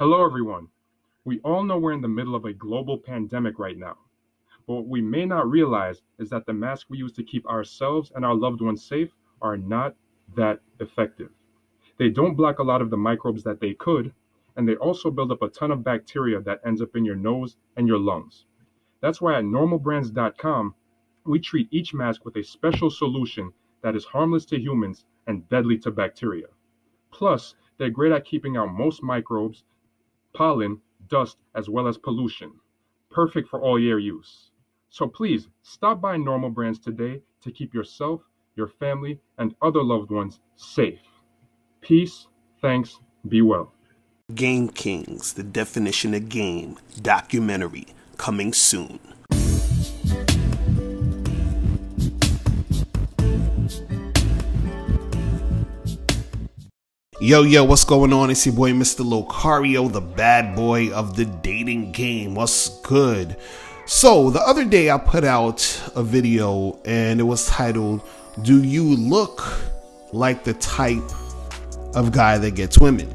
Hello, everyone. We all know we're in the middle of a global pandemic right now. But what we may not realize is that the masks we use to keep ourselves and our loved ones safe are not that effective. They don't block a lot of the microbes that they could, and they also build up a ton of bacteria that ends up in your nose and your lungs. That's why at normalbrands.com, we treat each mask with a special solution that is harmless to humans and deadly to bacteria. Plus, they're great at keeping out most microbes, pollen, dust, as well as pollution. Perfect for all year use. So please, stop by Normal Brands today to keep yourself, your family, and other loved ones safe. Peace, thanks, be well. Game Kings, the definition of game, documentary, coming soon. Yo, what's going on? It's your boy, Mr. Locario, the bad boy of the dating game. What's good? So, the other day I put out a video and it was titled, "Do you look like the type of guy that gets women?"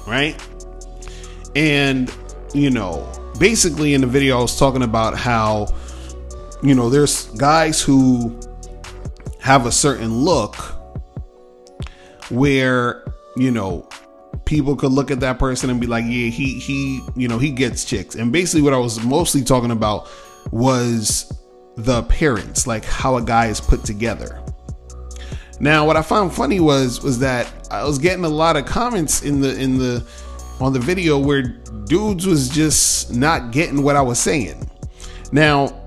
Right? And, basically in the video I was talking about how, there's guys who have a certain look where, people could look at that person and be like, yeah, he gets chicks. And basically what I was mostly talking about was the appearance, like how a guy is put together. Now, what I found funny was that I was getting a lot of comments on the video where dudes was just not getting what I was saying. Now,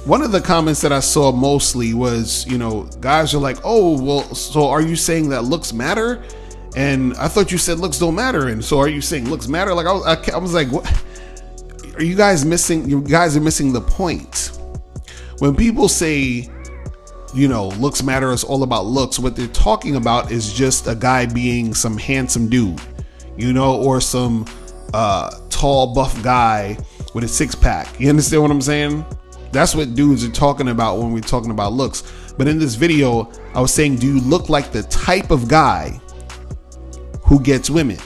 one of the comments that I saw mostly was, guys are like, "Oh, well, so are you saying that looks matter? And I thought you said looks don't matter. And so are you saying looks matter?" Like I was like, "What? Are you guys missing? You guys are missing the point." When people say, looks matter, is all about looks, what they're talking about is just a guy being some handsome dude, or some tall, buff guy with a six pack. You understand what I'm saying? That's what dudes are talking about when we're talking about looks. But in this video, I was saying, do you look like the type of guy who gets women?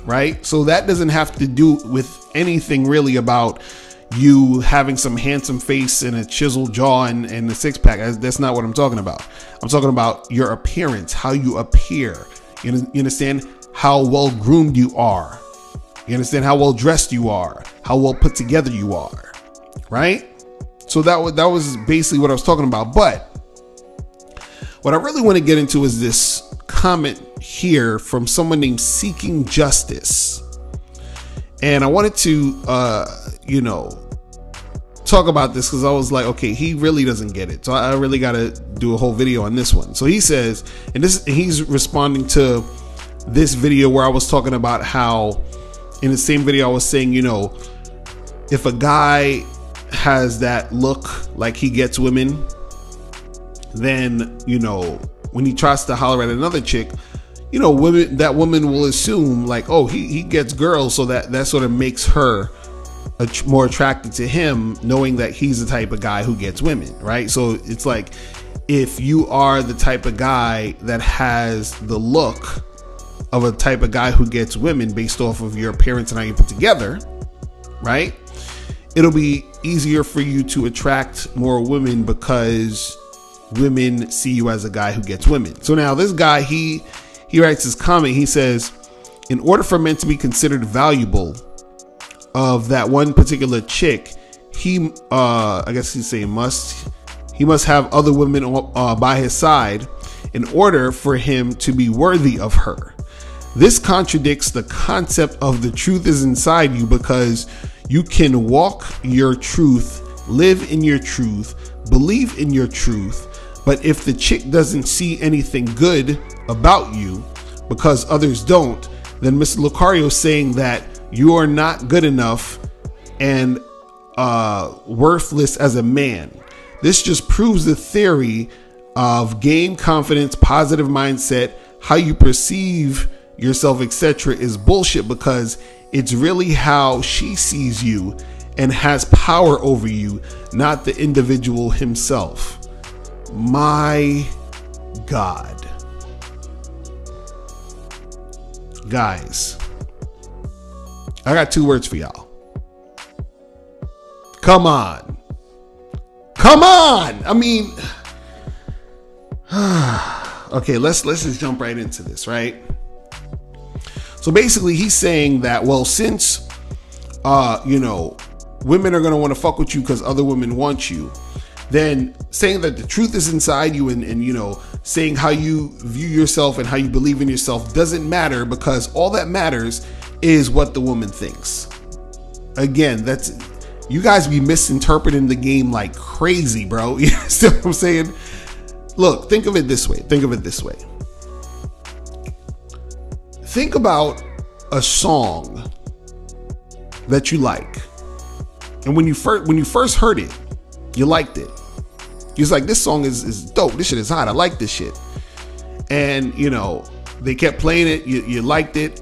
Right? So that doesn't have to do with anything really about you having some handsome face and a chiseled jaw and a six pack. That's not what I'm talking about. I'm talking about your appearance, how you appear. You understand how well groomed you are. You understand how well dressed you are, how well put together you are. Right? So that was basically what I was talking about. But what I really want to get into is this comment here from someone named Seeking Justice. And I wanted to, talk about this because I was like, okay, he really doesn't get it. So I really got to do a whole video on this one. So he says, and he's responding to this video where I was talking about how in the same video I was saying, if a guy has that look like he gets women, then when he tries to holler at another chick, that woman will assume like, oh, he gets girls, so that sort of makes her more attracted to him, knowing that he's the type of guy who gets women, right? So it's like, if you are the type of guy that has the look of a type of guy who gets women based off of your appearance and how you put together, right? It'll be easier for you to attract more women because women see you as a guy who gets women. So now this guy, he writes his comment. He says, in order for men to be considered valuable of that one particular chick, I guess he's saying he must have other women by his side in order for him to be worthy of her. This contradicts the concept of the truth is inside you, because you can walk your truth, live in your truth, believe in your truth. But if the chick doesn't see anything good about you because others don't, then Mr. Locario is saying that you are not good enough and worthless as a man. This just proves the theory of game confidence, positive mindset, how you perceive yourself, etc. is bullshit, because it's really how she sees you and has power over you, not the individual himself. My God. Guys, I got 2 words for y'all. Come on. Come on. I mean, okay, let's just jump right into this, right? So basically he's saying that, well, since, women are going to want to fuck with you because other women want you, then saying that the truth is inside you and saying how you view yourself and how you believe in yourself doesn't matter, because all that matters is what the woman thinks. Again, you guys be misinterpreting the game like crazy, bro. You see what I'm saying? Look, think of it this way. Think about a song that you like. And when you first heard it, you liked it. You're like, this song is dope. This shit is hot. I like this shit. And, they kept playing it. You liked it.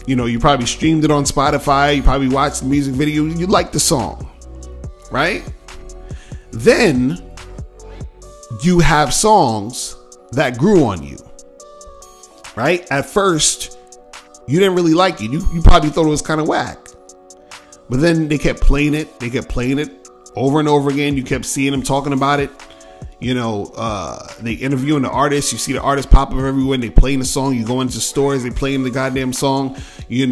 You probably streamed it on Spotify. You probably watched the music video. You liked the song, right? Then you have songs that grew on you, right? At first, you didn't really like it. You probably thought it was kind of whack. But then they kept playing it. They kept playing it over and over again. You kept seeing them talking about it. They interviewing the artists. You see the artists pop up everywhere. And they playing the song. You go into stores. They playing the goddamn song. You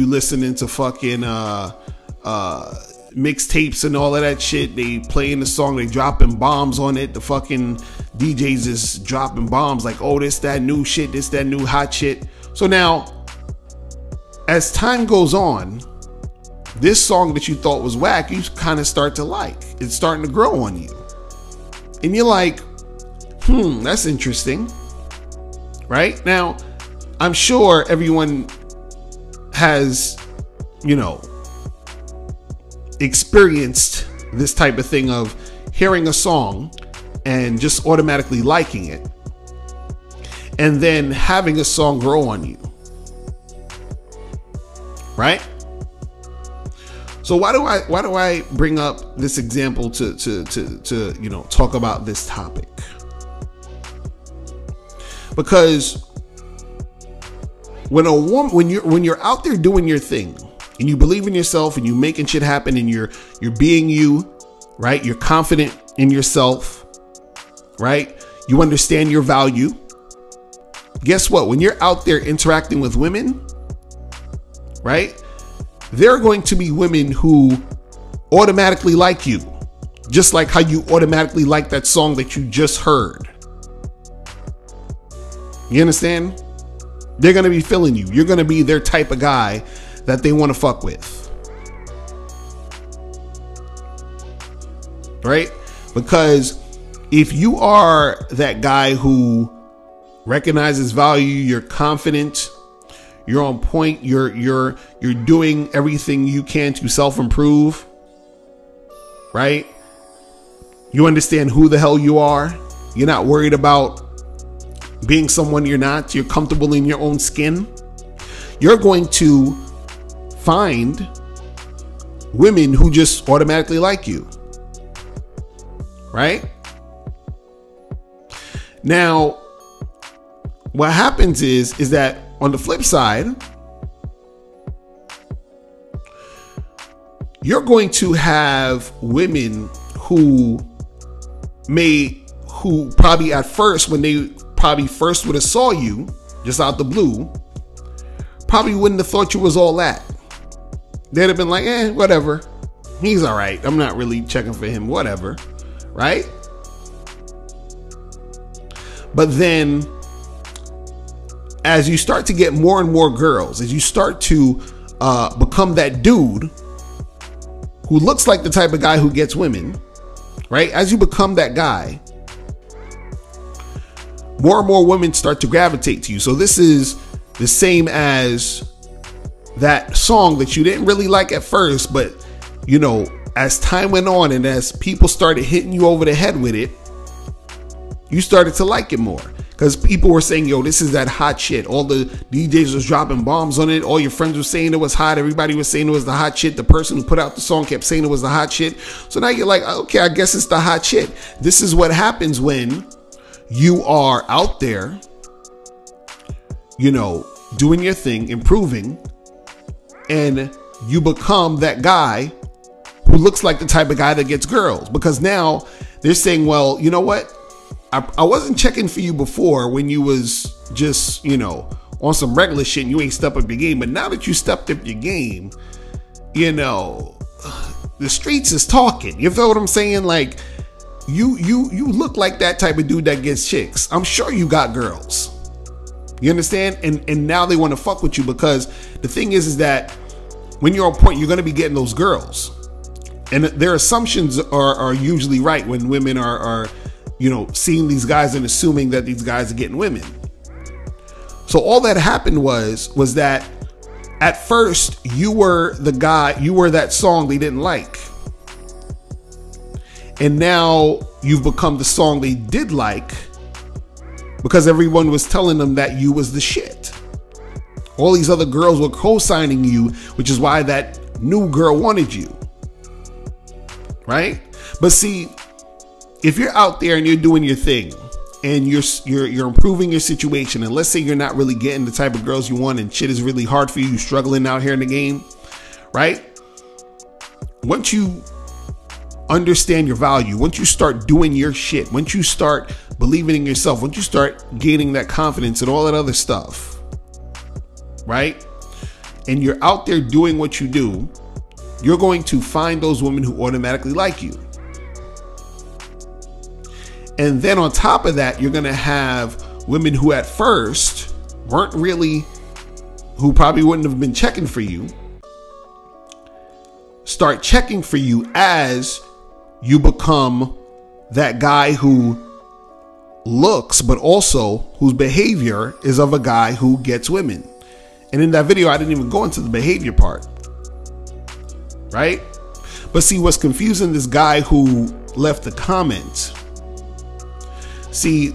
listening to fucking mixtapes and all of that shit. They playing the song. They dropping bombs on it. The fucking DJs is dropping bombs like, oh, this that new shit. This that new hot shit. So now, as time goes on, this song that you thought was whack, you kind of start to like. It's starting to grow on you. And you're like, that's interesting. Right? Now, I'm sure everyone has, experienced this type of thing of hearing a song and just automatically liking it. And then having a song grow on you. Right? So why do I bring up this example to talk about this topic? Because when you're out there doing your thing and you believe in yourself and you making shit happen and you're being you, right? You're confident in yourself, right? You understand your value. Guess what? When you're out there interacting with women, right? There are going to be women who automatically like you, just like how you automatically like that song that you just heard. You understand? They're going to be feeling you. You're going to be their type of guy that they want to fuck with. Right? Because if you are that guy who recognizes value, you're confident, you're on point, you're doing everything you can to self-improve, right? You understand who the hell you are. You're not worried about being someone you're not. You're comfortable in your own skin. You're going to find women who just automatically like you, right? Now, what happens is that on the flip side, you're going to have women who probably at first, when they probably first would have saw you just out the blue, probably wouldn't have thought you was all that. They'd have been like, whatever. He's all right. I'm not really checking for him, whatever. Right? But then as you start to get more and more girls, as you start to become that dude who looks like the type of guy who gets women, right? As you become that guy, more and more women start to gravitate to you. So this is the same as that song that you didn't really like at first, but as time went on and as people started hitting you over the head with it, you started to like it more. Because people were saying, yo, this is that hot shit. All the DJs was dropping bombs on it. All your friends were saying it was hot. Everybody was saying it was the hot shit. The person who put out the song kept saying it was the hot shit. So now you're like, okay, I guess it's the hot shit. This is what happens when you are out there, doing your thing, improving, and you become that guy who looks like the type of guy that gets girls, because now they're saying, well, you know what? I wasn't checking for you before when you was just, on some regular shit and you ain't step up your game. But now that you stepped up your game, the streets is talking. You feel what I'm saying? Like, you look like that type of dude that gets chicks. I'm sure you got girls. You understand? And now they want to fuck with you, because the thing is that when you're on point, you're going to be getting those girls. And their assumptions are usually right when women are seeing these guys and assuming that these guys are getting women. So all that happened was that at first you were the guy, you were that song they didn't like. And now you've become the song they did like, because everyone was telling them that you was the shit. All these other girls were co-signing you, which is why that new girl wanted you. Right? But see, if you're out there and you're doing your thing and you're improving your situation, and let's say you're not really getting the type of girls you want and shit is really hard for you, you're struggling out here in the game, right? Once you understand your value, once you start doing your shit, once you start believing in yourself, once you start gaining that confidence and all that other stuff, right? And you're out there doing what you do, you're going to find those women who automatically like you. And then on top of that, you're going to have women who at first weren't really, who probably wouldn't have been checking for you, start checking for you as you become that guy who looks, but also whose behavior is of a guy who gets women. And in that video, I didn't even go into the behavior part, right? But see, what's confusing this guy who left the comment. See,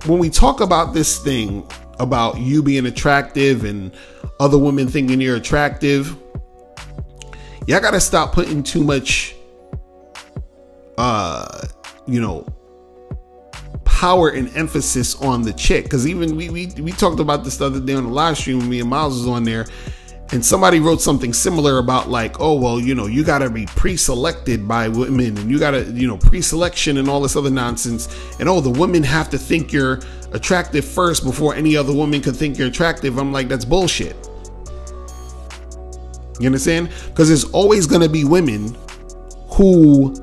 when we talk about this thing about you being attractive and other women thinking you're attractive, y'all gotta stop putting too much, power and emphasis on the chick. Because even we talked about this the other day on the live stream when me and Miles was on there, and somebody wrote something similar about like, oh, well, you gotta be pre-selected by women, and you gotta, pre-selection and all this other nonsense. And oh, the women have to think you're attractive first before any other woman could think you're attractive. I'm like, that's bullshit. You understand? Because there's always gonna be women who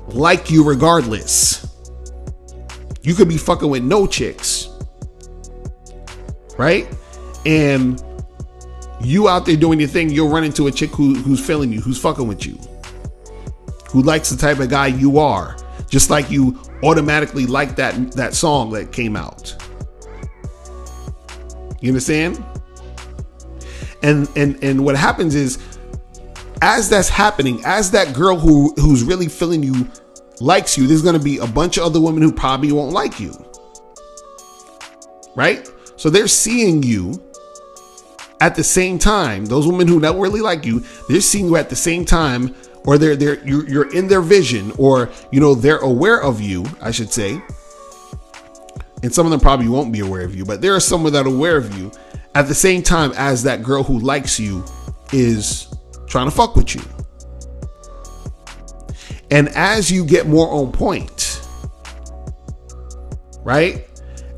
like you regardless. You could be fucking with no chicks, right? And you out there doing your thing, you'll run into a chick who's feeling you, who's fucking with you, who likes the type of guy you are, just like you automatically like that song that came out. You understand? And what happens is, as that's happening, as that girl who's really feeling you likes you, there's going to be a bunch of other women who probably won't like you, right? So they're seeing you at the same time. Those women who don't really like you, they're seeing you at the same time, or you're in their vision, or they're aware of you, I should say. And some of them probably won't be aware of you, but there are some that are aware of you at the same time as that girl who likes you is trying to fuck with you. And as you get more on point, right?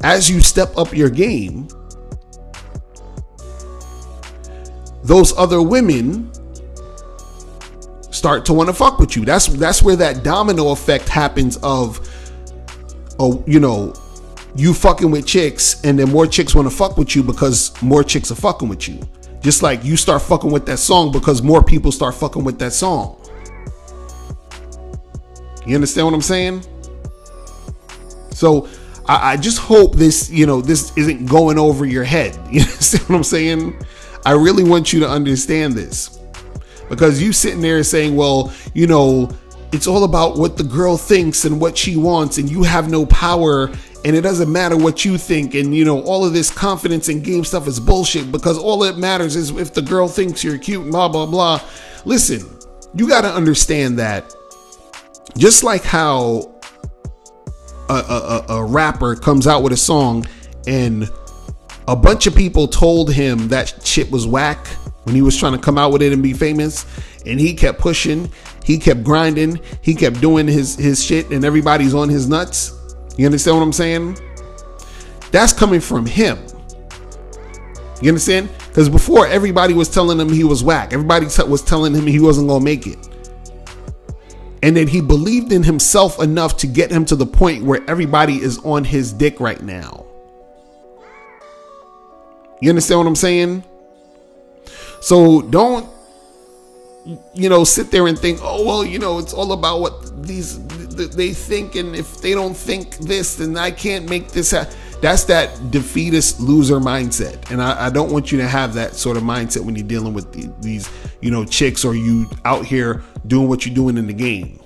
As you step up your game, those other women start to want to fuck with you. That's where that domino effect happens of, you fucking with chicks, and then more chicks want to fuck with you because more chicks are fucking with you. Just like you start fucking with that song because more people start fucking with that song. You understand what I'm saying? So I just hope this isn't going over your head. You understand what I'm saying? I really want you to understand this, because you sitting there saying, well, it's all about what the girl thinks and what she wants, and you have no power, and it doesn't matter what you think, and all of this confidence and game stuff is bullshit, because all that matters is if the girl thinks you're cute and blah blah blah. Listen, you got to understand that just like how a rapper comes out with a song and A bunch of people told him that shit was whack when he was trying to come out with it and be famous, and he kept pushing, he kept grinding, he kept doing his shit, and everybody's on his nuts. You understand what I'm saying? That's coming from him. You understand? Because before, everybody was telling him he was whack. Everybody was telling him he wasn't going to make it. And then he believed in himself enough to get him to the point where everybody is on his dick right now. You understand what I'm saying? So don't, sit there and think, oh, well, it's all about what they think. And if they don't think this, then I can't make this happen. That's that defeatist loser mindset. And I don't want you to have that sort of mindset when you're dealing with these, chicks, or you out here doing what you're doing in the game.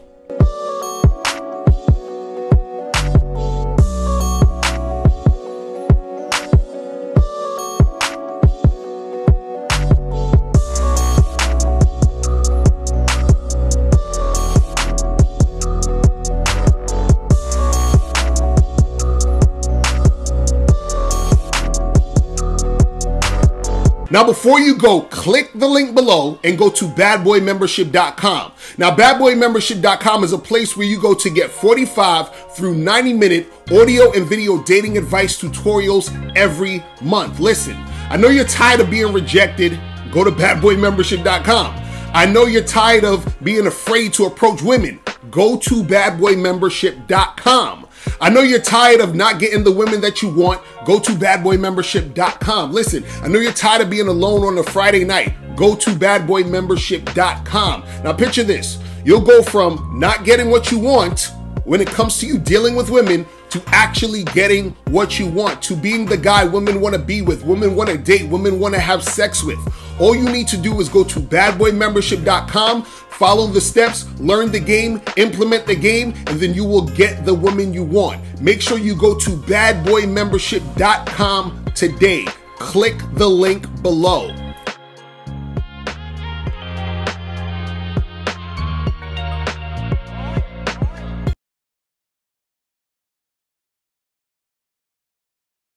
Now, before you go, click the link below and go to badboymembership.com. Now, badboymembership.com is a place where you go to get 45 through 90-minute audio and video dating advice tutorials every month. Listen, I know you're tired of being rejected. Go to badboymembership.com. I know you're tired of being afraid to approach women. Go to badboymembership.com. I know you're tired of not getting the women that you want. Go to badboymembership.com. Listen, I know you're tired of being alone on a Friday night. Go to badboymembership.com. Now picture this. You'll go from not getting what you want when it comes to you dealing with women to actually getting what you want, to being the guy women want to be with, women want to date, women want to have sex with. All you need to do is go to badboymembership.com, follow the steps, learn the game, implement the game, and then you will get the woman you want. Make sure you go to badboymembership.com today. Click the link below.